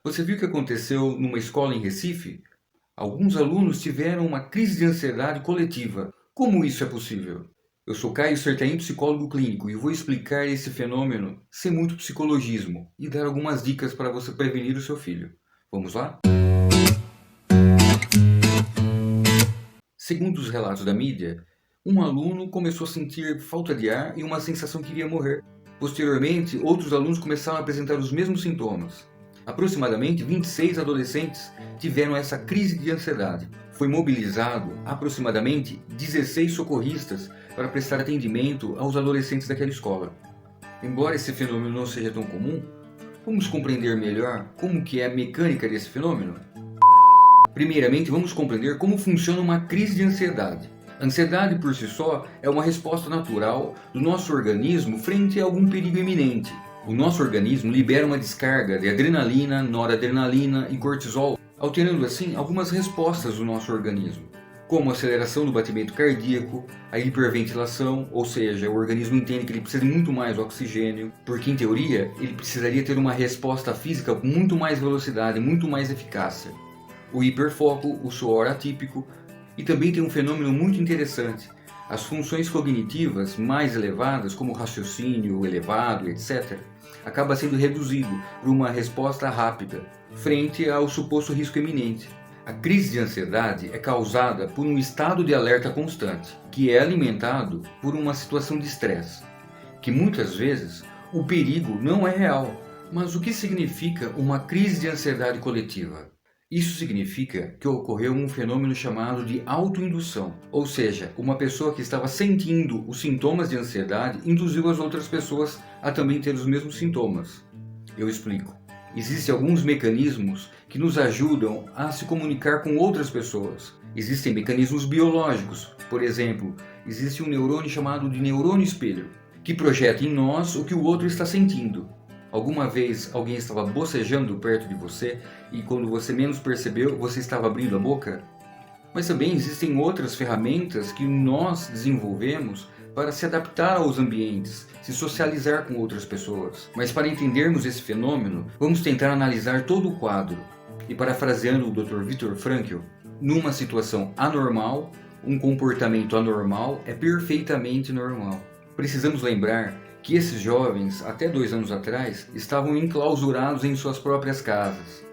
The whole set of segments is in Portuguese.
Você viu o que aconteceu numa escola em Recife? Alguns alunos tiveram uma crise de ansiedade coletiva. Como isso é possível? Eu sou Caio Sertaim, psicólogo clínico, e vou explicar esse fenômeno sem muito psicologismo e dar algumas dicas para você prevenir o seu filho. Vamos lá? Segundo os relatos da mídia, um aluno começou a sentir falta de ar e uma sensação que iria morrer. Posteriormente, outros alunos começaram a apresentar os mesmos sintomas. Aproximadamente 26 adolescentes tiveram essa crise de ansiedade. Foi mobilizado aproximadamente 16 socorristas para prestar atendimento aos adolescentes daquela escola. Embora esse fenômeno não seja tão comum, vamos compreender melhor como que é a mecânica desse fenômeno? Primeiramente, vamos compreender como funciona uma crise de ansiedade. A ansiedade por si só é uma resposta natural do nosso organismo frente a algum perigo iminente. O nosso organismo libera uma descarga de adrenalina, noradrenalina e cortisol, alterando assim algumas respostas do nosso organismo, como a aceleração do batimento cardíaco, a hiperventilação, ou seja, o organismo entende que ele precisa de muito mais oxigênio, porque em teoria ele precisaria ter uma resposta física com muito mais velocidade, muito mais eficácia. O hiperfoco, o suor atípico, e também tem um fenômeno muito interessante. As funções cognitivas mais elevadas, como raciocínio elevado, etc., acaba sendo reduzido por uma resposta rápida, frente ao suposto risco iminente. A crise de ansiedade é causada por um estado de alerta constante, que é alimentado por uma situação de estresse, que muitas vezes o perigo não é real. Mas o que significa uma crise de ansiedade coletiva? Isso significa que ocorreu um fenômeno chamado de autoindução, ou seja, uma pessoa que estava sentindo os sintomas de ansiedade induziu as outras pessoas a também ter os mesmos sintomas. Eu explico. Existem alguns mecanismos que nos ajudam a se comunicar com outras pessoas. Existem mecanismos biológicos, por exemplo, existe um neurônio chamado de neurônio espelho, que projeta em nós o que o outro está sentindo. Alguma vez alguém estava bocejando perto de você e quando você menos percebeu, você estava abrindo a boca? Mas também existem outras ferramentas que nós desenvolvemos para se adaptar aos ambientes, se socializar com outras pessoas. Mas para entendermos esse fenômeno, vamos tentar analisar todo o quadro. E parafraseando o Dr. Viktor Frankl, numa situação anormal, um comportamento anormal é perfeitamente normal. Precisamos lembrar que esses jovens, até 2 anos atrás, estavam enclausurados em suas próprias casas.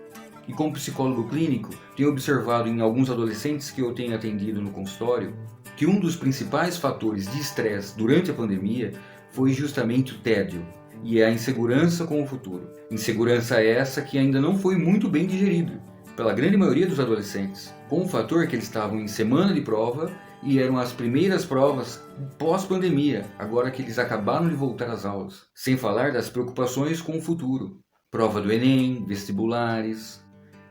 E como psicólogo clínico, tenho observado em alguns adolescentes que eu tenho atendido no consultório, que um dos principais fatores de estresse durante a pandemia foi justamente o tédio e a insegurança com o futuro. Insegurança essa que ainda não foi muito bem digerida pela grande maioria dos adolescentes, com o fator que eles estavam em semana de prova e eram as primeiras provas pós-pandemia, agora que eles acabaram de voltar às aulas. Sem falar das preocupações com o futuro. Prova do Enem, vestibulares.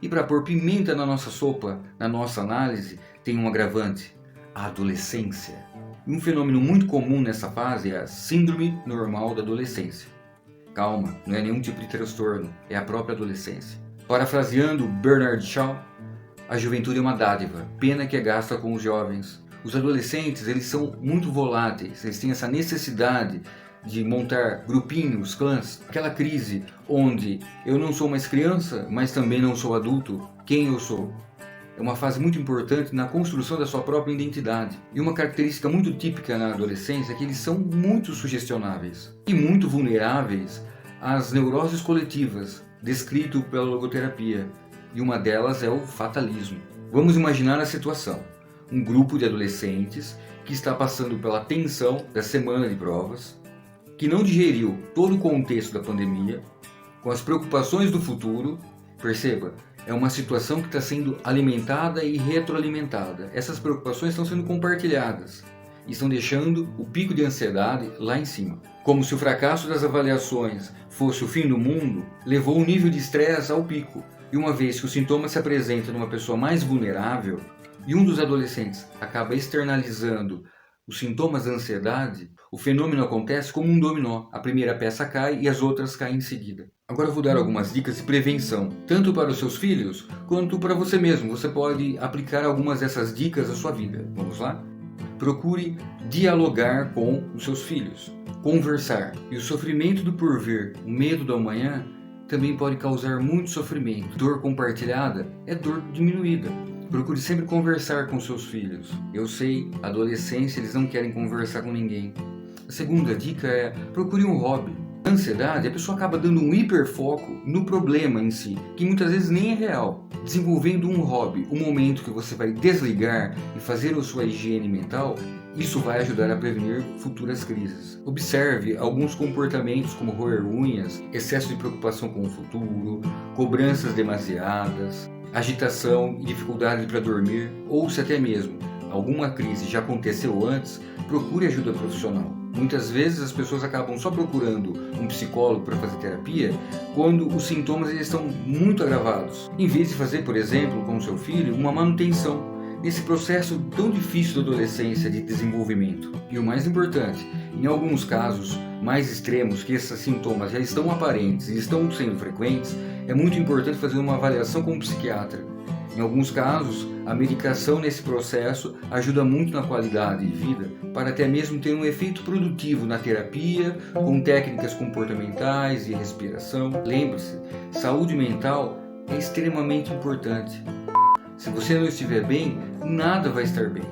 E para pôr pimenta na nossa sopa, na nossa análise, tem um agravante: a adolescência. E um fenômeno muito comum nessa fase é a síndrome normal da adolescência. Calma, não é nenhum tipo de transtorno, é a própria adolescência. Parafraseando Bernard Shaw, a juventude é uma dádiva, pena que é gasta com os jovens. Os adolescentes, eles são muito voláteis, eles têm essa necessidade de montar grupinhos, clãs, aquela crise onde eu não sou mais criança, mas também não sou adulto, quem eu sou? É uma fase muito importante na construção da sua própria identidade. E uma característica muito típica na adolescência é que eles são muito sugestionáveis e muito vulneráveis às neuroses coletivas, descrito pela logoterapia, e uma delas é o fatalismo. Vamos imaginar a situação: um grupo de adolescentes que está passando pela tensão da semana de provas, que não digeriu todo o contexto da pandemia, com as preocupações do futuro. Perceba, é uma situação que está sendo alimentada e retroalimentada. Essas preocupações estão sendo compartilhadas e estão deixando o pico de ansiedade lá em cima. Como se o fracasso das avaliações fosse o fim do mundo, levou o nível de estresse ao pico. E uma vez que o sintoma se apresenta numa pessoa mais vulnerável, e um dos adolescentes acaba externalizando os sintomas da ansiedade, o fenômeno acontece como um dominó. A primeira peça cai e as outras caem em seguida. Agora eu vou dar algumas dicas de prevenção, tanto para os seus filhos, quanto para você mesmo. Você pode aplicar algumas dessas dicas à sua vida. Vamos lá? Procure dialogar com os seus filhos, conversar. E o sofrimento do porvir, o medo do amanhã, também pode causar muito sofrimento. Dor compartilhada é dor diminuída. Procure sempre conversar com seus filhos. Eu sei, adolescência, eles não querem conversar com ninguém. A segunda dica é: procure um hobby. Na ansiedade, a pessoa acaba dando um hiperfoco no problema em si, que muitas vezes nem é real. Desenvolvendo um hobby, um momento que você vai desligar e fazer a sua higiene mental, isso vai ajudar a prevenir futuras crises. Observe alguns comportamentos como roer unhas, excesso de preocupação com o futuro, cobranças demasiadas, agitação e dificuldade para dormir, ou se até mesmo alguma crise já aconteceu antes, procure ajuda profissional. Muitas vezes as pessoas acabam só procurando um psicólogo para fazer terapia quando os sintomas eles estão muito agravados, em vez de fazer, por exemplo, com o seu filho, uma manutenção nesse processo tão difícil da adolescência de desenvolvimento. E o mais importante, em alguns casos mais extremos que esses sintomas já estão aparentes e estão sendo frequentes, é muito importante fazer uma avaliação com um psiquiatra. Em alguns casos, a medicação nesse processo ajuda muito na qualidade de vida, para até mesmo ter um efeito produtivo na terapia, com técnicas comportamentais e respiração. Lembre-se, saúde mental é extremamente importante. Se você não estiver bem, nada vai estar bem.